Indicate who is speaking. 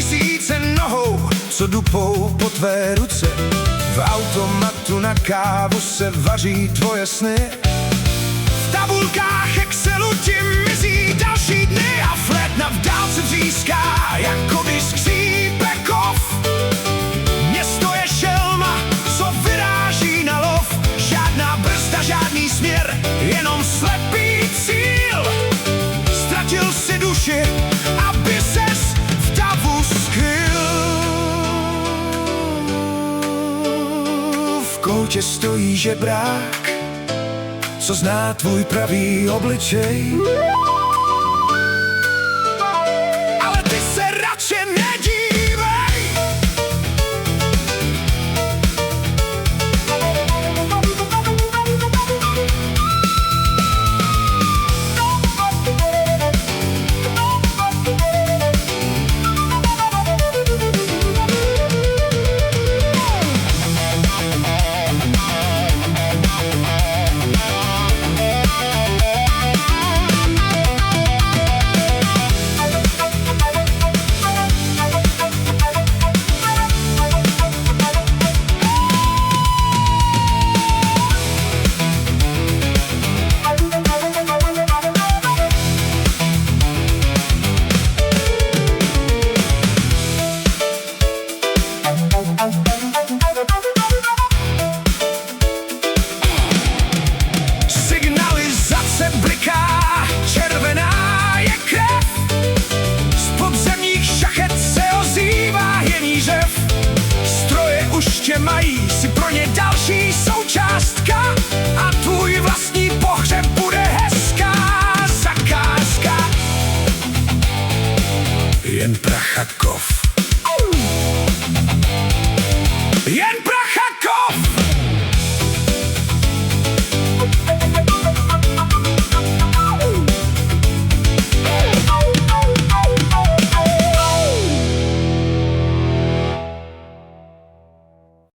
Speaker 1: tisíce nohou, co dupou po tvé ruce. V automatu na kávu se vaří tvoje sny. V tabulkách Excelu ti mizí další dny a flétna v dálce vříská, jako by skřípe kov. Město je šelma, co vyráží na lov. Žádná brzda, žádný směr, jenom slepý cíl. Ztratil si duši, aby ses v davu skryl. V koutě stojí žebrák, co zná tvůj pravý obličej.